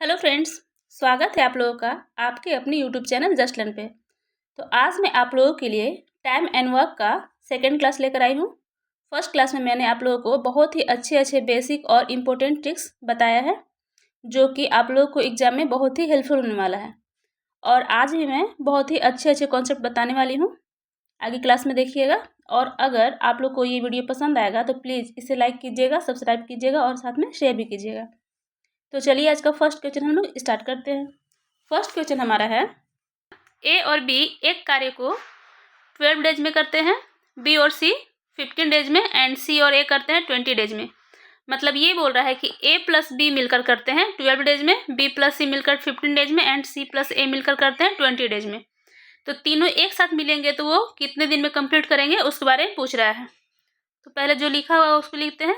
Hello friends, स्वागत है आप लोगों का आपके अपने यूट्यूब चैनल जस्ट लर्न पे। तो आज मैं आप लोगों के लिए टाइम एंड वर्क का सेकंड क्लास लेकर आई हूँ। फर्स्ट क्लास में मैंने आप लोगों को बहुत ही अच्छे बेसिक और इम्पोर्टेंट ट्रिक्स बताया है जो कि आप लोगों को एग्जाम में बहुत ही हेल्पफुल होने वाला है। और आज भी मैं बहुत ही अच्छे कॉन्सेप्ट बताने वाली हूँ, आगे क्लास में देखिएगा। और अगर आप लोग को ये वीडियो पसंद आएगा तो प्लीज़ इसे लाइक कीजिएगा, सब्सक्राइब कीजिएगा और साथ में शेयर भी कीजिएगा। तो चलिए आज का फर्स्ट क्वेश्चन हम लोग स्टार्ट करते हैं। फर्स्ट क्वेश्चन हमारा है, ए और बी एक कार्य को 12 डेज में करते हैं, बी और सी 15 डेज में एंड सी और ए करते हैं 20 डेज में। मतलब ये बोल रहा है कि ए प्लस बी मिलकर करते हैं 12 डेज में, बी प्लस सी मिलकर 15 डेज में एंड सी प्लस ए मिलकर करते हैं 20 डेज में। तो तीनों एक साथ मिलेंगे तो वो कितने दिन में कंप्लीट करेंगे उसके बारे में पूछ रहा है। तो पहले जो लिखा हुआ है उसको लिखते हैं।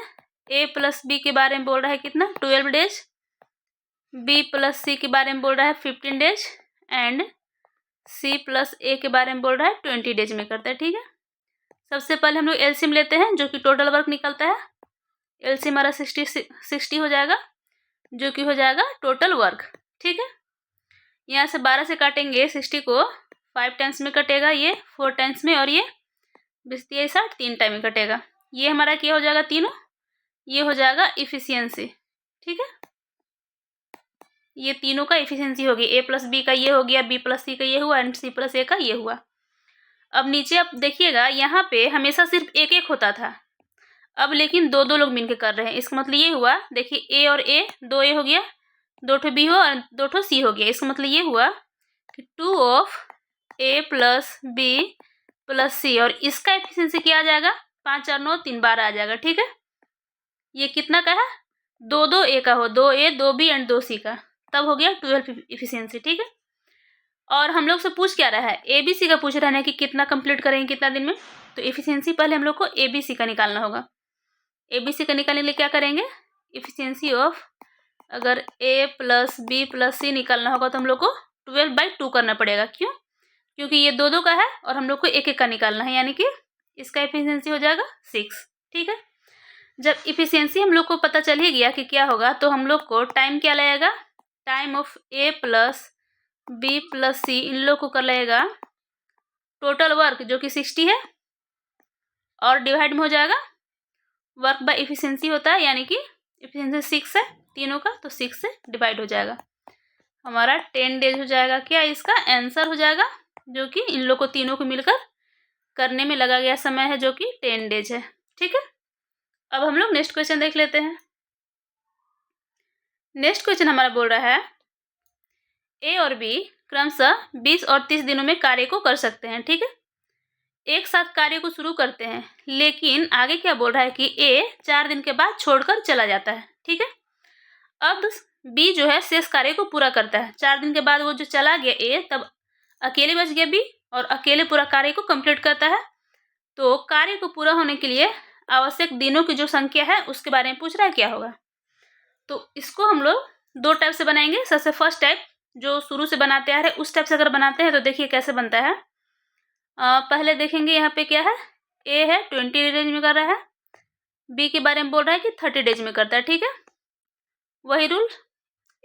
ए प्लस बी के बारे में बोल रहा है कितना, 12 डेज। बी प्लस सी के बारे में बोल रहा है 15 डेज एंड सी प्लस ए के बारे में बोल रहा है 20 डेज में करता है। ठीक है, सबसे पहले हम लोग एलसीएम लेते हैं जो कि टोटल वर्क निकलता है। एलसीएम हमारा 60 हो जाएगा जो कि हो जाएगा टोटल वर्क। ठीक है, यहाँ से 12 से काटेंगे 60 को, 5 टाइम्स में कटेगा, ये 4 टाइम्स में, और ये 20 60 3 टाइम में कटेगा। ये हमारा क्या हो जाएगा तीनों, ये हो जाएगा इफिशियंसी। ठीक है, ये तीनों का इफिशियंसी होगी। ए प्लस बी का ये हो गया, बी प्लस सी का ये हुआ एंड सी प्लस ए का ये हुआ। अब नीचे आप देखिएगा, यहाँ पे हमेशा सिर्फ एक एक होता था, अब लेकिन दो दो लोग मिलकर कर रहे हैं। इसका मतलब ये हुआ, देखिए ए और ए, 2 ए हो गया, 2 ठो बी हो और 2 ठो सी हो गया। इसका मतलब ये हुआ कि 2 of A plus B plus C, और इसका एफिशिएंसी क्या आ जाएगा, 5 और 9 3 12 आ जाएगा। ठीक है, ये कितना का है, 2 2 ए का हो, 2 ए 2 बी एंड 2 सी का, तब हो गया 12 इफिशियंसी। ठीक है, और हम लोग से पूछ क्या रहा है, ए बी सी का पूछ रहा है कि कितना कंप्लीट करेंगे कितना दिन में। तो इफिशियंसी पहले हम लोग को ए बी सी का निकालना होगा। ए बी सी का निकालने के लिए क्या करेंगे, इफिशियंसी ऑफ, अगर ए प्लस बी प्लस सी निकालना होगा तो हम लोग को 12/2 करना पड़ेगा। क्यों, क्योंकि ये 2 2 का है और हम लोग को एक एक का निकालना है, यानी कि इसका इफिशियंसी हो जाएगा 6। ठीक है, जब इफिशियंसी हम लोग को पता चल ही गया कि क्या होगा, तो हम लोग को टाइम क्या लगेगा, time of A plus B plus C, इन लोग को कर लगेगा टोटल वर्क जो कि 60 है, और डिवाइड में हो जाएगा वर्क बाय इफिशियंसी होता है, यानी कि इफिशियंसी 6 है तीनों का, तो 6 से डिवाइड हो जाएगा। हमारा 10 डेज हो जाएगा। क्या इसका आंसर हो जाएगा, जो कि इन लोग को तीनों को मिलकर करने में लगा गया समय है जो कि 10 डेज है। ठीक है, अब हम लोग नेक्स्ट क्वेश्चन देख लेते हैं। नेक्स्ट क्वेश्चन हमारा बोल रहा है, ए और बी क्रमशः 20 और 30 दिनों में कार्य को कर सकते हैं। ठीक है, एक साथ कार्य को शुरू करते हैं, लेकिन आगे क्या बोल रहा है कि ए 4 दिन के बाद छोड़कर चला जाता है। ठीक है, अब बी जो है शेष कार्य को पूरा करता है। 4 दिन के बाद वो जो चला गया ए, तब अकेले बच गया बी और अकेले पूरा कार्य को कंप्लीट करता है। तो कार्य को पूरा होने के लिए आवश्यक दिनों की जो संख्या है उसके बारे में पूछ रहा है क्या होगा। तो इसको हम लोग 2 टाइप से बनाएंगे। सबसे फर्स्ट टाइप जो शुरू से बनाते आ रहे उस टाइप से अगर बनाते हैं तो देखिए कैसे बनता है। पहले देखेंगे यहाँ पे क्या है, ए है 20 डेज में कर रहा है, बी के बारे में बोल रहा है कि 30 डेज में करता है। ठीक है, वही रूल,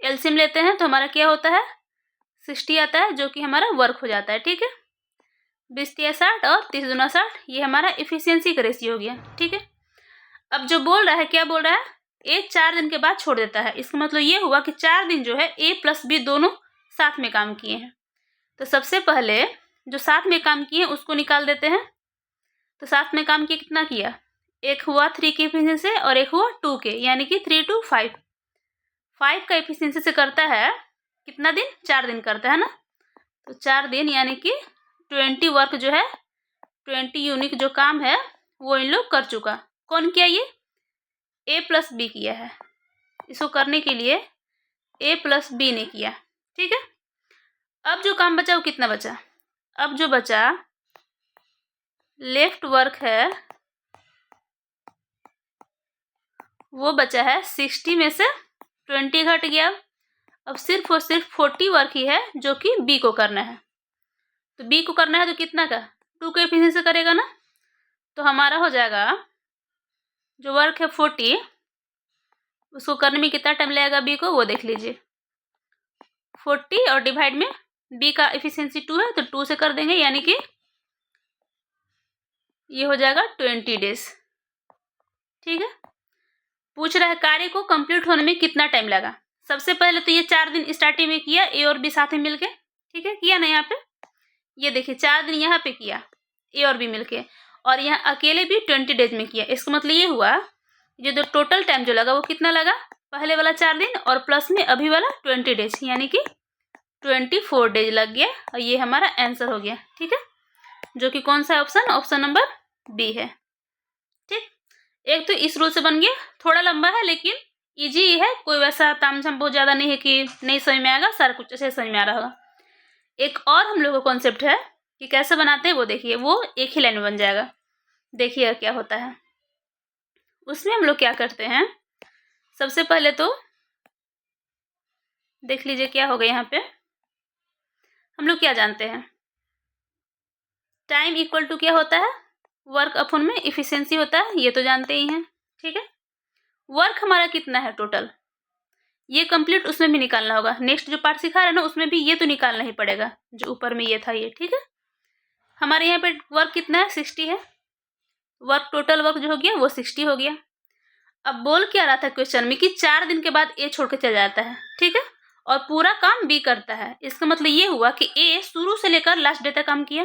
एलसीएम लेते हैं तो हमारा क्या होता है, 60 आता है जो कि हमारा वर्क हो जाता है। ठीक है, 20 3 60 और 30 दूना 60, ये हमारा इफिशियंसी का रेशियो हो गया। ठीक है, अब जो बोल रहा है, क्या बोल रहा है, ए 4 दिन के बाद छोड़ देता है। इसका मतलब ये हुआ कि 4 दिन जो है ए प्लस बी दोनों साथ में काम किए हैं। तो सबसे पहले जो साथ में काम किए उसको निकाल देते हैं। तो साथ में काम किया कितना किया, एक हुआ 3 के एफिशिएंसी से और एक हुआ 2 के, यानी कि 3 to 5। 5 का एफिशिएंसी से करता है कितना दिन, 4 दिन करता है ना। तो 4 दिन यानी कि 20 वर्क जो है, 20 यूनिक जो काम है वो इन लोग कर चुका। कौन किया, ये ए प्लस बी किया है। इसको करने के लिए ए प्लस बी ने किया। ठीक है, अब जो काम बचा वो कितना बचा, अब जो बचा लेफ्ट वर्क है वो बचा है 60 में से 20 घट गया। अब सिर्फ और सिर्फ 40 वर्क ही है जो कि बी को करना है। तो बी को करना है तो कितना का, 2 के एफिशिएंसी से करेगा ना। तो हमारा हो जाएगा जो वर्क है 40, उसको करने में कितना टाइम लगेगा बी को, वो देख लीजिए। 40 और डिवाइड में बी का एफिशिएंसी 2 है तो 2 से कर देंगे, यानी कि ये हो जाएगा 20 डेज। ठीक है, पूछ रहा है कार्य को कंप्लीट होने में कितना टाइम लगा। सबसे पहले तो ये 4 दिन स्टार्टिंग में किया ए और बी साथ में मिलके, ठीक है, किया ना। यहाँ पे ये देखिए 4 दिन यहाँ पे किया ए और बी मिलके, और यहाँ अकेले भी 20 डेज में किया। इसका मतलब ये हुआ ये जो टोटल टाइम जो लगा वो कितना लगा, पहले वाला 4 दिन और प्लस में अभी वाला 20 डेज, यानी कि 24 डेज लग गया। और ये हमारा आंसर हो गया। ठीक है, जो कि कौन सा है, ऑप्शन नंबर बी है। ठीक, एक तो इस रूल से बन गया, थोड़ा लंबा है लेकिन इजी है, कोई वैसा तामझाम बहुत ज़्यादा नहीं है कि नहीं समझ में आएगा, सारा कुछ अच्छे समझ में आ रहा होगा। एक और हम लोग का कॉन्सेप्ट है कि कैसे बनाते हैं, वो देखिए, वो एक ही लाइन में बन जाएगा। देखिए क्या होता है उसमें। हम लोग क्या करते हैं, सबसे पहले तो देख लीजिए क्या होगा। यहाँ पे हम लोग क्या जानते हैं, टाइम इक्वल टू क्या होता है, वर्क अपॉन में इफिशियंसी होता है, ये तो जानते ही हैं। ठीक है, वर्क हमारा कितना है टोटल, ये कंप्लीट उसमें भी निकालना होगा। नेक्स्ट जो पार्ट सिखा रहे हैं ना उसमें भी ये तो निकालना ही पड़ेगा, जो ऊपर में ये था ये। ठीक है, हमारे यहाँ पे वर्क कितना है, 60 है। वर्क टोटल वर्क जो हो गया वो 60 हो गया। अब बोल क्या रहा था क्वेश्चन में कि 4 दिन के बाद ए छोड़ के चल जाता है। ठीक है, और पूरा काम बी करता है। इसका मतलब ये हुआ कि ए शुरू से लेकर लास्ट डे तक काम किया,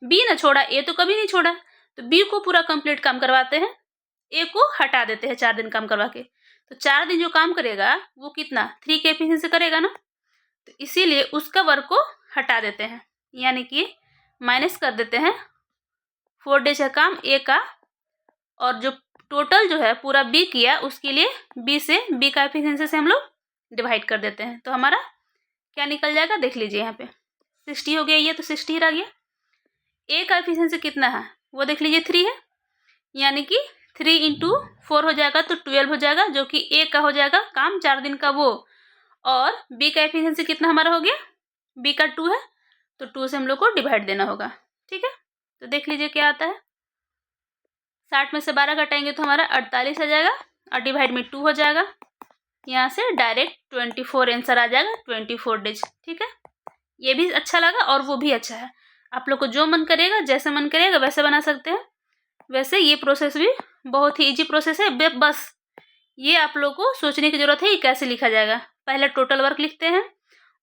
बी ना छोड़ा, ए तो कभी नहीं छोड़ा, तो बी को पूरा कंप्लीट काम करवाते हैं, ए को हटा देते हैं 4 दिन काम करवा के। तो 4 दिन जो काम करेगा वो कितना 3 के एफिशिएंसी से करेगा ना, तो इसीलिए उसका वर्क को हटा देते हैं, यानी कि माइनस कर देते हैं 4 डेज का काम ए का, और जो टोटल जो है पूरा बी किया उसके लिए बी का एफिशिएंसी से हम लोग डिवाइड कर देते हैं। तो हमारा क्या निकल जाएगा, देख लीजिए यहाँ पे 60 हो गया, ये तो 60 रह गया। ए का एफिशिएंसी कितना है वो देख लीजिए 3 है, यानी कि 3 × 4 हो जाएगा तो 12 हो जाएगा, जो कि ए का हो जाएगा काम 4 दिन का वो, और बी का एफिशिएंसी कितना हमारा हो गया, बी का 2 है तो 2 से हम लोग को डिवाइड देना होगा। ठीक है, तो देख लीजिए क्या आता है, 60 में से 12 घटाएंगे तो हमारा 48 आ जाएगा, और डिवाइड में 2 हो जाएगा। यहाँ से डायरेक्ट 24 आंसर आ जाएगा, 24 डेज। ठीक है, ये भी अच्छा लगा और वो भी अच्छा है। आप लोग को जो मन करेगा, जैसे मन करेगा वैसे बना सकते हैं। वैसे ये प्रोसेस भी बहुत ही इजी प्रोसेस है, बस ये आप लोग को सोचने की जरूरत है कि कैसे लिखा जाएगा। पहले टोटल वर्क लिखते हैं,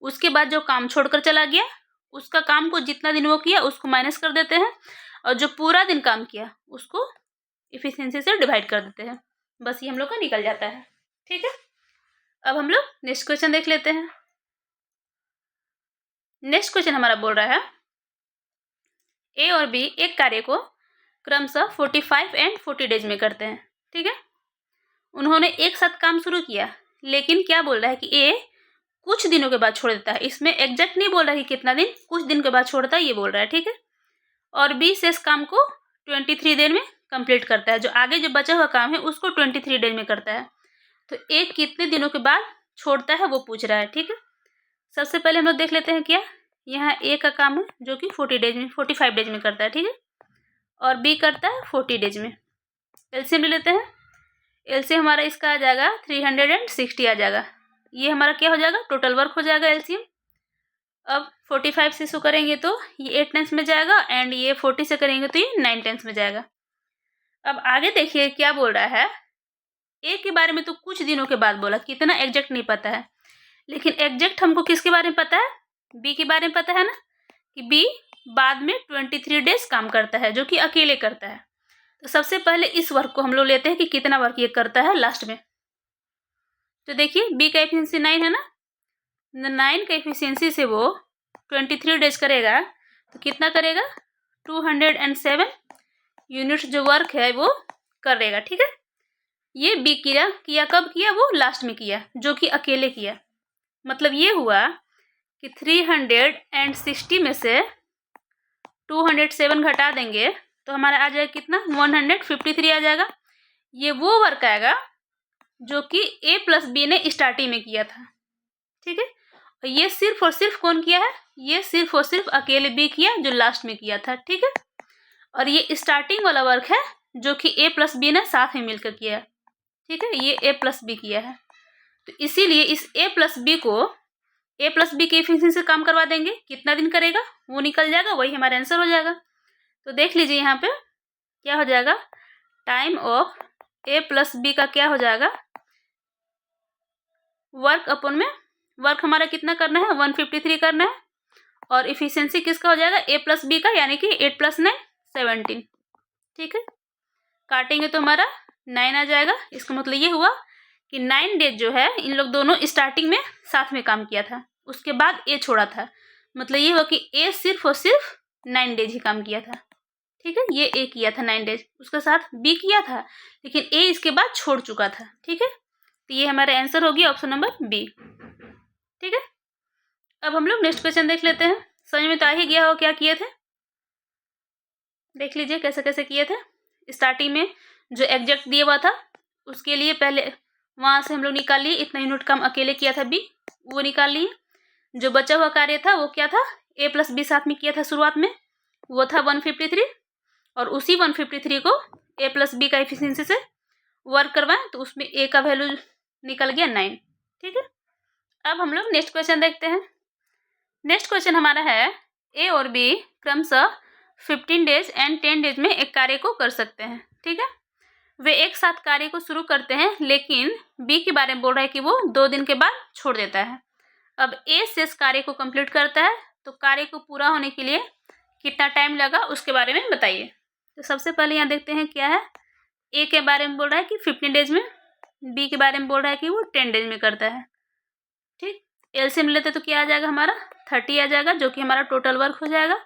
उसके बाद जो काम छोड़कर चला गया उसका काम को जितना दिन वो किया उसको माइनस कर देते हैं, और जो पूरा दिन काम किया उसको इफिशिएंसी से डिवाइड कर देते हैं। बस ये हम लोग का निकल जाता है। ठीक है, अब हम लोग नेक्स्ट क्वेश्चन देख लेते हैं। नेक्स्ट क्वेश्चन हमारा बोल रहा है ए और बी एक कार्य को क्रमशः 45 एंड 40 डेज में करते हैं। ठीक है, उन्होंने एक साथ काम शुरू किया, लेकिन क्या बोल रहा है कि ए कुछ दिनों के बाद छोड़ देता है। इसमें एग्जैक्ट नहीं बोल रहा है कि कितना दिन, कुछ दिन के बाद छोड़ता है ये बोल रहा है। ठीक है, और बी शेष काम को 23 दिन में कंप्लीट करता है, जो आगे जो बचा हुआ काम है उसको 23 डेज में करता है। तो ए कितने दिनों के बाद छोड़ता है वो पूछ रहा है। ठीक है, सबसे पहले हम लोग देख लेते हैं क्या, यहाँ ए का काम है जो कि 45 डेज में करता है। ठीक है, और बी करता है 40 डेज में। एलसीएम ले लेते हैं, एलसीएम हमारा इसका आ जाएगा 360 आ जाएगा। ये हमारा क्या हो जाएगा, टोटल वर्क हो जाएगा एलसीएम। अब 45 से शो करेंगे तो ये 8 टाइम्स में जाएगा, एंड ये 40 से करेंगे तो ये 9 टाइम्स में जाएगा। अब आगे देखिए क्या बोल रहा है, ए के बारे में तो कुछ दिनों के बाद बोला, कितना एग्जैक्ट नहीं पता है, लेकिन एग्जैक्ट हमको किसके बारे में पता है, बी के बारे में पता है ना, कि बी बाद में 23 डेज काम करता है, जो कि अकेले करता है। तो सबसे पहले इस वर्क को हम लोग लेते हैं कि कितना वर्क ये करता है लास्ट में। तो देखिए बी का एफिशिएंसी 9 है ना, 9 का एफिशिएंसी से वो 23 डेज करेगा तो कितना करेगा, 207 यूनिट्स जो वर्क है वो करेगा। ठीक है, ये बी किया कब किया, वो लास्ट में किया, जो कि अकेले किया। मतलब ये हुआ कि 360 में से 207 घटा देंगे तो हमारा आ जाएगा कितना, 153 आ जाएगा। ये वो वर्क आएगा जो कि ए प्लस बी ने स्टार्टिंग में किया था। ठीक है, और ये सिर्फ और सिर्फ कौन किया है, ये सिर्फ और सिर्फ अकेले बी किया जो लास्ट में किया था। ठीक है, और ये स्टार्टिंग वाला वर्क है जो कि ए प्लस बी ने साथ में मिलकर किया है। ठीक है, ये ए प्लस बी किया है, तो इसीलिए इस ए प्लस बी को ए प्लस बी की एफिशिएंसी से काम करवा देंगे, कितना दिन करेगा वो निकल जाएगा, वही हमारा आंसर हो जाएगा। तो देख लीजिए यहाँ पे क्या हो जाएगा, time of A plus b का क्या हो जाएगा, वर्क अपॉन में वर्क हमारा कितना करना है 153 करना है, और इफिशियंसी किसका हो जाएगा ए प्लस बी का, यानी कि 8 + 9 17। ठीक है, काटेंगे तो हमारा 9 आ जाएगा। इसका मतलब ये हुआ कि 9 डेज जो है इन लोग दोनों स्टार्टिंग में साथ में काम किया था, उसके बाद ए छोड़ा था। मतलब ये हुआ कि ए सिर्फ और सिर्फ 9 डेज ही काम किया था। ठीक है, ये ए किया था 9 डेज, उसके साथ बी किया था, लेकिन ए इसके बाद छोड़ चुका था। ठीक है, तो ये हमारा आंसर हो गया ऑप्शन नंबर बी। ठीक है, अब हम लोग नेक्स्ट क्वेश्चन देख लेते हैं। समझ में तो आ ही गया हो क्या किए थे, देख लीजिए कैसे कैसे किए थे। स्टार्टिंग में जो एग्जैक्ट दिया हुआ था उसके लिए पहले वहाँ से हम लोग निकाल लिए, इतना यूनिट काम अकेले किया था बी, वो निकाल लिए। जो बचा हुआ कार्य था वो क्या था, ए प्लस बी साथ में किया था शुरुआत में, वो था 153, और उसी 153 को ए प्लस बी का एफिशिएंसी से वर्क करवाएं तो उसमें ए का वैल्यू निकल गया 9। ठीक है, अब हम लोग नेक्स्ट क्वेश्चन देखते हैं। नेक्स्ट क्वेश्चन हमारा है, ए और बी क्रमशः 15 डेज एंड 10 डेज में एक कार्य को कर सकते हैं। ठीक है, वे एक साथ कार्य को शुरू करते हैं, लेकिन बी के बारे में बोल रहा है कि वो 2 दिन के बाद छोड़ देता है। अब ए शेष कार्य को कंप्लीट करता है, तो कार्य को पूरा होने के लिए कितना टाइम लगा उसके बारे में बताइए। तो सबसे पहले यहाँ देखते हैं क्या है, ए के बारे में बोल रहा है कि 15 डेज में, बी के बारे में बोल रहा है कि वो 10 डेज में करता है। ठीक, एलसीएम लेते तो क्या आ जाएगा हमारा 30 आ जाएगा, जो कि हमारा टोटल वर्क हो जाएगा।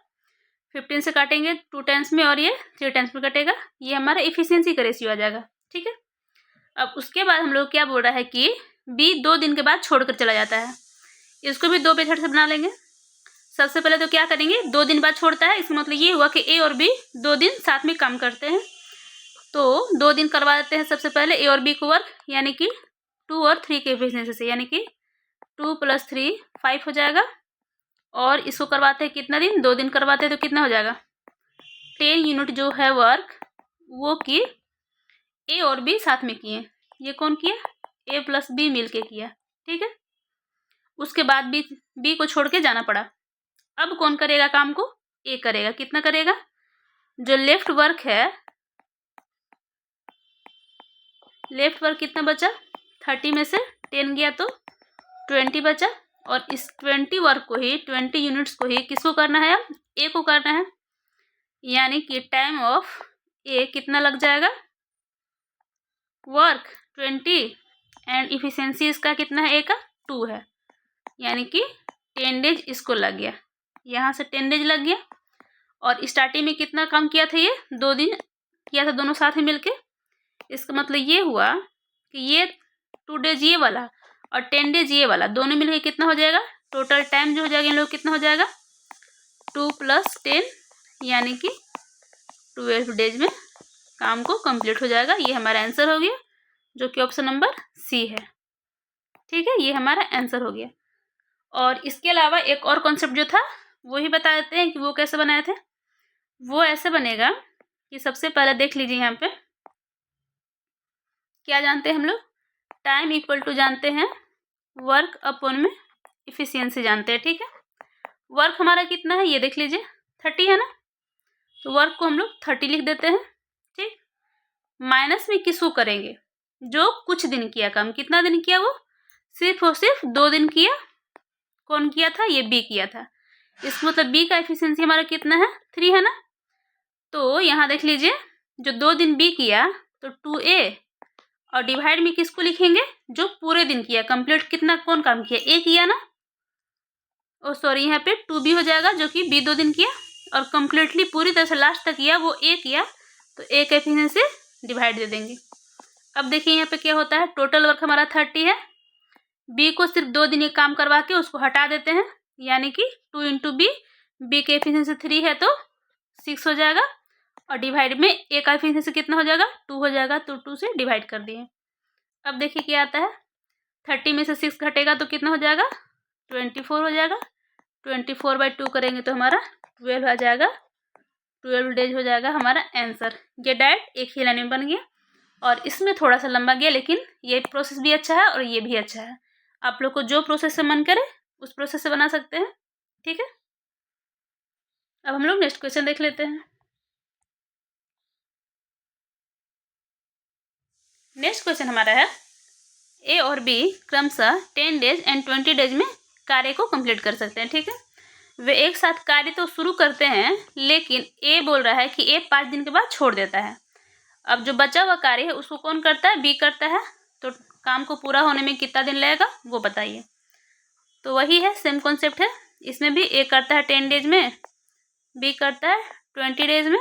15 से काटेंगे 2 टाइम्स में और ये 3 टाइम्स में कटेगा, ये हमारा इफिशियंसी का रेशियो आ जाएगा। ठीक है, अब उसके बाद हम लोग क्या बोल रहा है कि बी 2 दिन के बाद छोड़कर चला जाता है। इसको भी 2 मेथड से बना लेंगे। सबसे पहले तो क्या करेंगे, 2 दिन बाद छोड़ता है, इसका मतलब ये हुआ कि ए और बी 2 दिन साथ में काम करते हैं, तो 2 दिन करवा देते हैं सबसे पहले ए और बी को वर्क, यानी कि 2 और 3 के एफिशिएंसी से, यानी कि 2 + 3 5 हो जाएगा। और इसको करवाते हैं कितना दिन, 2 दिन करवाते हैं तो कितना हो जाएगा 10 यूनिट जो है वर्क वो कि ए और बी साथ में किए। ये कौन किया, ए प्लस बी मिल के किया। ठीक है, उसके बाद बी को छोड़ के जाना पड़ा। अब कौन करेगा काम को, ए करेगा। कितना करेगा, जो लेफ्ट वर्क है, लेफ्ट वर्क कितना बचा 30 में से 10 गया तो 20 बचा, और इस 20 वर्क को ही 20 यूनिट्स को ही किसको करना है, अब ए को करना है, यानी कि टाइम ऑफ ए कितना लग जाएगा, वर्क 20 एंड इफिशियंसी इसका कितना है, ए का 2 है, यानी कि 10 डेज इसको लग गया। यहाँ से 10 डेज लग गया, और स्टार्टिंग में कितना काम किया था, ये 2 दिन किया था दोनों साथ में मिलके। इसका मतलब ये हुआ कि ये 2 डेज ये वाला और 10 डेज ये वाला दोनों मिलके कितना हो जाएगा, टोटल टाइम जो हो जाएगा इन लोग कितना हो जाएगा 2 + 10, यानी कि 12 डेज में काम को कंप्लीट हो जाएगा। ये हमारा आंसर हो गया, जो कि ऑप्शन नंबर सी है। ठीक है, ये हमारा आंसर हो गया। और इसके अलावा एक और कॉन्सेप्ट जो था वो ही बता देते हैं कि वो कैसे बनाए थे। वो ऐसे बनेगा कि सबसे पहले देख लीजिए, यहाँ पे क्या जानते हैं हम लोग, टाइम इक्वल टू जानते हैं वर्क अपॉन में इफिशियंसी जानते हैं। ठीक है, वर्क हमारा कितना है ये देख लीजिए 30 है ना, तो वर्क को हम लोग 30 लिख देते हैं। ठीक, माइनस में किसको करेंगे, जो कुछ दिन किया काम, कितना दिन किया, वो सिर्फ और सिर्फ 2 दिन किया। कौन किया था, ये बी किया था। इसका मतलब बी का एफिशिएंसी हमारा कितना है 3 है ना, तो यहाँ देख लीजिए जो 2 दिन बी किया तो 2a, और डिवाइड में किसको लिखेंगे, जो पूरे दिन किया, कंप्लीट कितना कौन काम किया, ए किया ना, ओ सॉरी यहाँ पे 2b हो जाएगा, जो कि बी 2 दिन किया, और कंप्लीटली पूरी तरह से लास्ट तक किया वो ए किया, तो ए का एफिशिएंसी डिवाइड दे देंगे। अब देखिए यहाँ पे क्या होता है, टोटल वर्क हमारा 30 है, बी को सिर्फ 2 दिन ये काम करवा के उसको हटा देते हैं, यानी कि 2 × बी, बी के एफिशिएंसी 3 है तो 6 हो जाएगा, और डिवाइड में ए का एफिशिएंसी कितना हो जाएगा 2 हो जाएगा, तो 2 से डिवाइड कर दिए। अब देखिए क्या आता है, 30 में से 6 घटेगा तो कितना हो जाएगा 24 हो जाएगा, 24/2 करेंगे तो हमारा 12 आ जाएगा, 12 डेज हो जाएगा हमारा आंसर। ये डायरेक्ट एक ही लाइन में बन गया, और इसमें थोड़ा सा लंबा गया, लेकिन ये प्रोसेस भी अच्छा है और ये भी अच्छा है। आप लोग को जो प्रोसेस से मन करे उस प्रोसेस से बना सकते हैं। ठीक है, अब हम लोग नेक्स्ट क्वेश्चन देख लेते हैं। नेक्स्ट क्वेश्चन हमारा है ए और बी क्रमशः 10 डेज एंड 20 डेज में कार्य को कंप्लीट कर सकते हैं। ठीक है, वे एक साथ कार्य तो शुरू करते हैं, लेकिन ए बोल रहा है कि ए 5 दिन के बाद छोड़ देता है। अब जो बचा हुआ कार्य है उसको कौन करता है? बी करता है। तो काम को पूरा होने में कितना दिन लगेगा वो बताइए। तो वही है, सेम कॉन्सेप्ट है। इसमें भी ए करता है 10 डेज में, बी करता है 20 डेज में।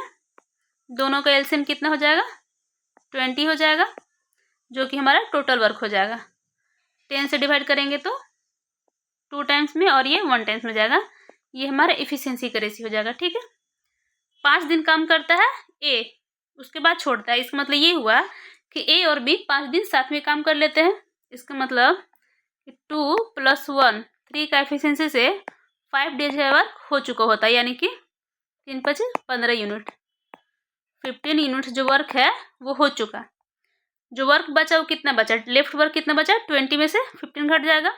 दोनों का एलसीएम कितना हो जाएगा? 20 हो जाएगा, जो कि हमारा टोटल वर्क हो जाएगा। 10 से डिवाइड करेंगे तो 2 टाइम्स में और ये 1 टाइम्स में जाएगा। ये हमारा इफिशियंसी का रेशियो हो जाएगा। ठीक है, 5 दिन काम करता है ए, उसके बाद छोड़ता है। इसका मतलब ये हुआ कि ए और बी 5 दिन साथ में काम कर लेते हैं। इसका मतलब 2 + 1 3 का एफिशिएंसी से 5 डेज का वर्क हो चुका होता है, यानी कि 3 × 5 = 15 यूनिट। 15 यूनिट जो वर्क है वो हो चुका। जो वर्क बचा वो कितना बचा? लेफ्ट वर्क कितना बचा? 20 में से 15 घट जाएगा।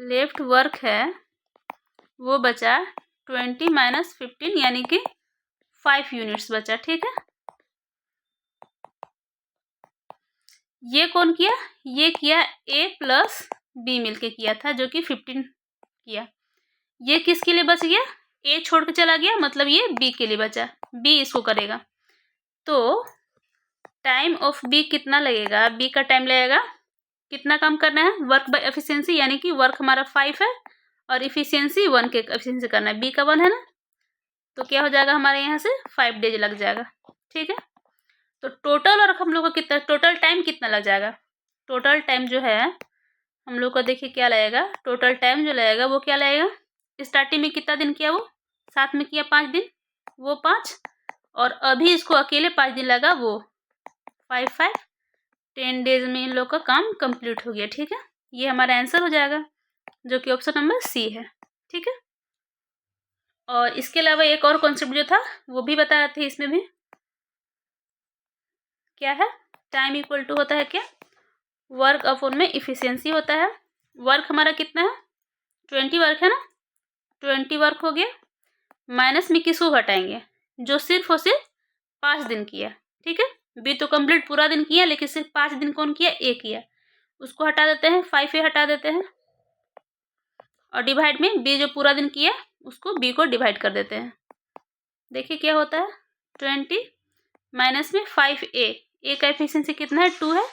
लेफ्ट वर्क है वो बचा 20 - 15, यानी कि 5 यूनिट्स बचा। ठीक है, ये कौन किया? ये किया ए प्लस बी मिलके किया था, जो कि 15 किया। ये किसके लिए बच गया? ए छोड़ के चला गया, मतलब ये बी के लिए बचा। बी इसको करेगा। तो टाइम ऑफ बी कितना लगेगा? बी का टाइम लगेगा, कितना काम करना है? वर्क बाय एफिशिएंसी, यानी कि वर्क हमारा 5 है और इफिशियंसी 1 के एफिशिएंसी करना है। बी का 1 है ना, तो क्या हो जाएगा हमारे यहाँ से 5 डेज लग जाएगा। ठीक है, तो टोटल वर्क हम लोग को कितना, टोटल टाइम कितना लग जाएगा? टोटल टाइम जो है हम लोग को देखिए क्या लगेगा। टोटल टाइम जो लगेगा वो क्या लगेगा? स्टार्टिंग में कितना दिन किया? वो साथ में किया 5 दिन, वो 5, और अभी इसको अकेले 5 दिन लगा, वो 5 10 डेज में इन लोग का काम कंप्लीट हो गया। ठीक है, ये हमारा आंसर हो जाएगा, जो कि ऑप्शन नंबर सी है। ठीक है, और इसके अलावा एक और कॉन्सेप्ट जो था वो भी बता रहे थे इसमें भी। क्या है? टाइम इक्वल टू होता है क्या? वर्क अपॉन में इफिशियंसी होता है। वर्क हमारा कितना है? 20 वर्क है ना, 20 वर्क हो गया। माइनस में किसको घटाएंगे? जो सिर्फ और सिर्फ 5 दिन किया। ठीक है, बी तो कंप्लीट पूरा दिन किया, लेकिन सिर्फ 5 दिन कौन किया? ए किया। उसको हटा देते हैं, 5 ए हटा देते हैं, और डिवाइड में बी जो पूरा दिन किया उसको बी को डिवाइड कर देते हैं। देखिए क्या होता है, 20 माइनस में 5 ए का एफिशिएंसी कितना है? 2 है,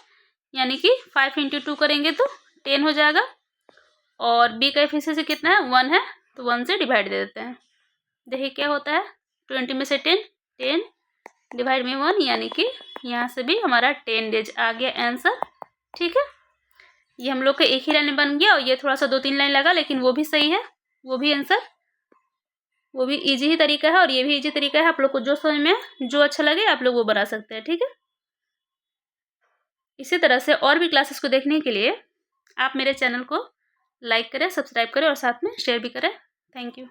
यानी कि 5 × 2 करेंगे तो 10 हो जाएगा। और बी का एफिशिएंसी कितना है? 1 है, तो 1 से डिवाइड दे देते हैं। देखिए क्या होता है, 20 में से 10 डिवाइड में 1, यानी कि यहाँ से भी हमारा 10 डेज आ गया आंसर। ठीक है, ये हम लोग का एक ही लाइन में बन गया, और ये थोड़ा सा 2-3 लाइन लगा, लेकिन वो भी सही है, वो भी आंसर, वो भी इजी ही तरीका है और ये भी इजी तरीका है। आप लोग को जो समझ में जो अच्छा लगे आप लोग वो बना सकते हैं। ठीक है, इसी तरह से और भी क्लासेस को देखने के लिए आप मेरे चैनल को लाइक करें, सब्सक्राइब करें और साथ में शेयर भी करें। Thank you.